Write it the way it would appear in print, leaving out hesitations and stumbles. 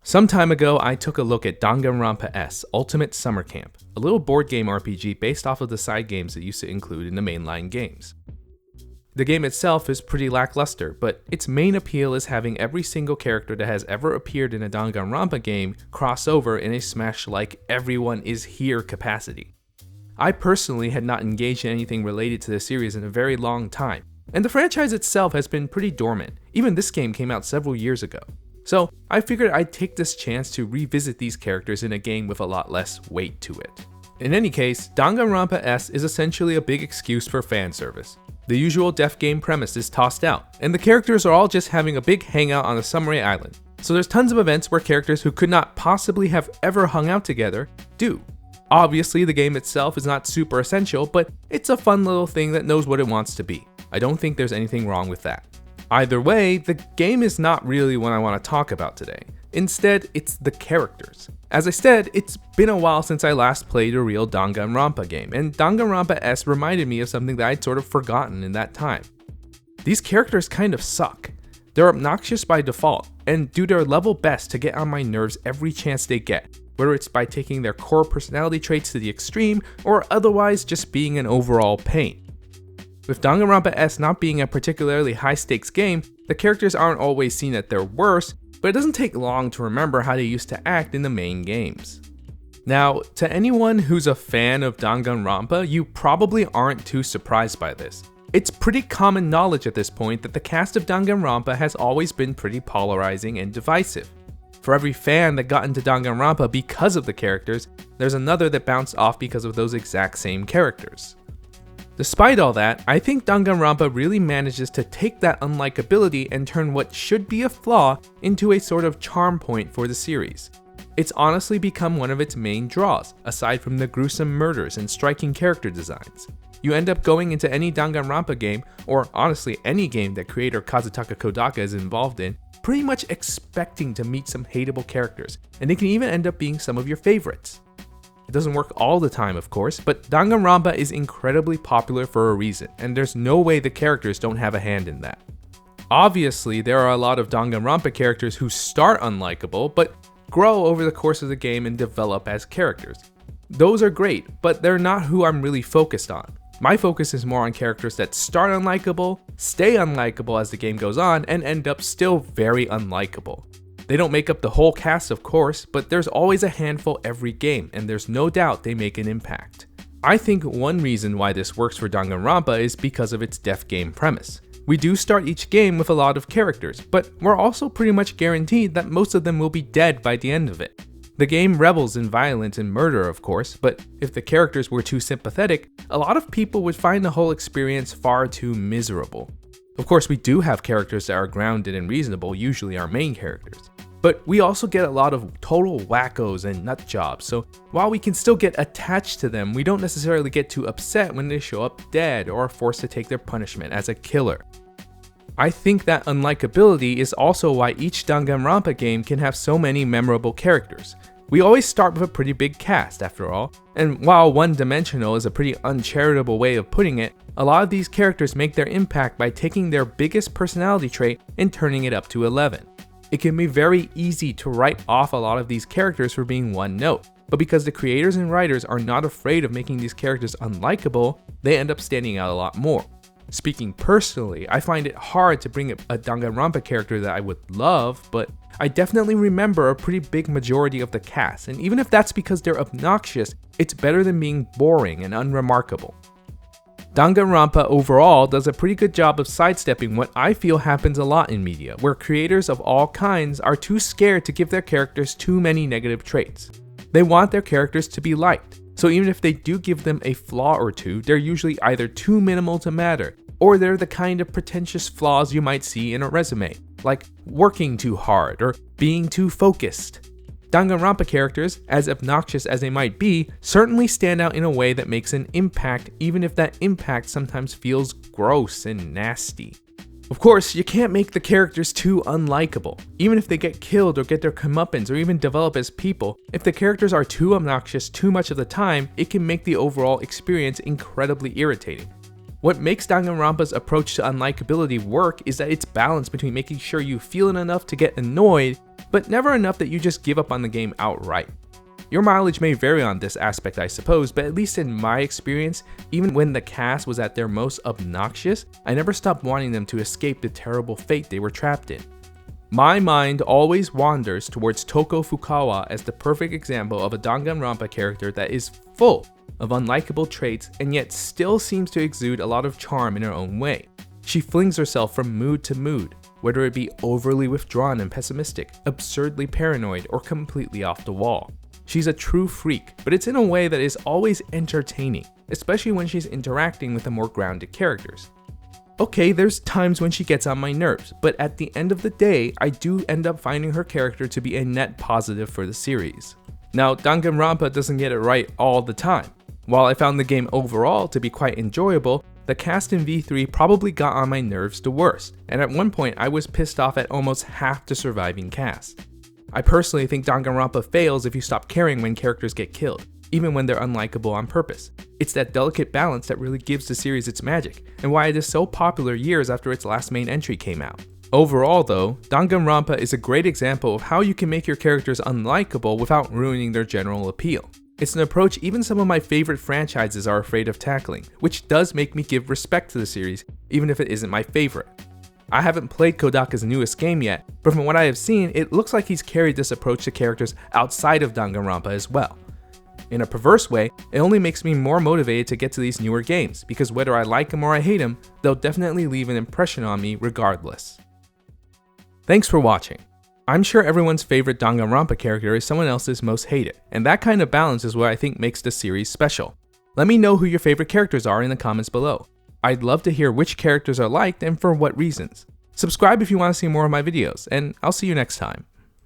Some time ago, I took a look at Danganronpa S Ultimate Summer Camp, a little board game RPG based off of the side games it used to include in the mainline games. The game itself is pretty lackluster, but its main appeal is having every single character that has ever appeared in a Danganronpa game cross over in a Smash-like everyone is here capacity. I personally had not engaged in anything related to the series in a very long time, and the franchise itself has been pretty dormant. Even this game came out several years ago. So I figured I'd take this chance to revisit these characters in a game with a lot less weight to it. In any case, Danganronpa S is essentially a big excuse for fan service. The usual death game premise is tossed out, and the characters are all just having a big hangout on a summary island. So there's tons of events where characters who could not possibly have ever hung out together do. Obviously, the game itself is not super essential, but it's a fun little thing that knows what it wants to be. I don't think there's anything wrong with that. Either way, the game is not really what I want to talk about today. Instead, it's the characters. As I said, it's been a while since I last played a real Danganronpa game, and Danganronpa S reminded me of something that I'd sort of forgotten in that time. These characters kind of suck. They're obnoxious by default, and do their level best to get on my nerves every chance they get, whether it's by taking their core personality traits to the extreme, or otherwise just being an overall pain. With Danganronpa S not being a particularly high-stakes game, the characters aren't always seen at their worst, but it doesn't take long to remember how they used to act in the main games. Now, to anyone who's a fan of Danganronpa, you probably aren't too surprised by this. It's pretty common knowledge at this point that the cast of Danganronpa has always been pretty polarizing and divisive. For every fan that got into Danganronpa because of the characters, there's another that bounced off because of those exact same characters. Despite all that, I think Danganronpa really manages to take that unlikability and turn what should be a flaw into a sort of charm point for the series. It's honestly become one of its main draws, aside from the gruesome murders and striking character designs. You end up going into any Danganronpa game, or honestly any game that creator Kazutaka Kodaka is involved in, pretty much expecting to meet some hateable characters, and they can even end up being some of your favorites. It doesn't work all the time, of course, but Danganronpa is incredibly popular for a reason, and there's no way the characters don't have a hand in that. Obviously, there are a lot of Danganronpa characters who start unlikable, but grow over the course of the game and develop as characters. Those are great, but they're not who I'm really focused on. My focus is more on characters that start unlikable, stay unlikable as the game goes on, and end up still very unlikable. They don't make up the whole cast, of course, but there's always a handful every game, and there's no doubt they make an impact. I think one reason why this works for Danganronpa is because of its death game premise. We do start each game with a lot of characters, but we're also pretty much guaranteed that most of them will be dead by the end of it. The game revels in violence and murder, of course, but if the characters were too sympathetic, a lot of people would find the whole experience far too miserable. Of course, we do have characters that are grounded and reasonable, usually our main characters. But we also get a lot of total wackos and nutjobs, so while we can still get attached to them, we don't necessarily get too upset when they show up dead or are forced to take their punishment as a killer. I think that unlikability is also why each Danganronpa game can have so many memorable characters. We always start with a pretty big cast, after all, and while one-dimensional is a pretty uncharitable way of putting it, a lot of these characters make their impact by taking their biggest personality trait and turning it up to 11. It can be very easy to write off a lot of these characters for being one note, but because the creators and writers are not afraid of making these characters unlikable, they end up standing out a lot more. Speaking personally, I find it hard to bring a Danganronpa character that I would love, but I definitely remember a pretty big majority of the cast, and even if that's because they're obnoxious, it's better than being boring and unremarkable. Danganronpa overall does a pretty good job of sidestepping what I feel happens a lot in media, where creators of all kinds are too scared to give their characters too many negative traits. They want their characters to be liked, so even if they do give them a flaw or two, they're usually either too minimal to matter, or they're the kind of pretentious flaws you might see in a resume, like working too hard or being too focused. Danganronpa characters, as obnoxious as they might be, certainly stand out in a way that makes an impact, even if that impact sometimes feels gross and nasty. Of course, you can't make the characters too unlikable. Even if they get killed or get their comeuppance or even develop as people, if the characters are too obnoxious too much of the time, it can make the overall experience incredibly irritating. What makes Danganronpa's approach to unlikability work is that it's balanced between making sure you feel it enough to get annoyed, but never enough that you just give up on the game outright. Your mileage may vary on this aspect, I suppose, but at least in my experience, even when the cast was at their most obnoxious, I never stopped wanting them to escape the terrible fate they were trapped in. My mind always wanders towards Toko Fukawa as the perfect example of a Danganronpa character that is full of unlikable traits and yet still seems to exude a lot of charm in her own way. She flings herself from mood to mood, whether it be overly withdrawn and pessimistic, absurdly paranoid, or completely off the wall. She's a true freak, but it's in a way that is always entertaining, especially when she's interacting with the more grounded characters. Okay, there's times when she gets on my nerves, but at the end of the day, I do end up finding her character to be a net positive for the series. Now, Danganronpa doesn't get it right all the time. While I found the game overall to be quite enjoyable, the cast in V3 probably got on my nerves the worst, and at one point I was pissed off at almost half the surviving cast. I personally think Danganronpa fails if you stop caring when characters get killed, even when they're unlikable on purpose. It's that delicate balance that really gives the series its magic, and why it is so popular years after its last main entry came out. Overall though, Danganronpa is a great example of how you can make your characters unlikable without ruining their general appeal. It's an approach even some of my favorite franchises are afraid of tackling, which does make me give respect to the series, even if it isn't my favorite. I haven't played Kodaka's newest game yet, but from what I have seen, it looks like he's carried this approach to characters outside of Danganronpa as well. In a perverse way, it only makes me more motivated to get to these newer games, because whether I like them or I hate them, they'll definitely leave an impression on me regardless. Thanks for watching. I'm sure everyone's favorite Danganronpa character is someone else's most hated, and that kind of balance is what I think makes the series special. Let me know who your favorite characters are in the comments below. I'd love to hear which characters are liked and for what reasons. Subscribe if you want to see more of my videos, and I'll see you next time.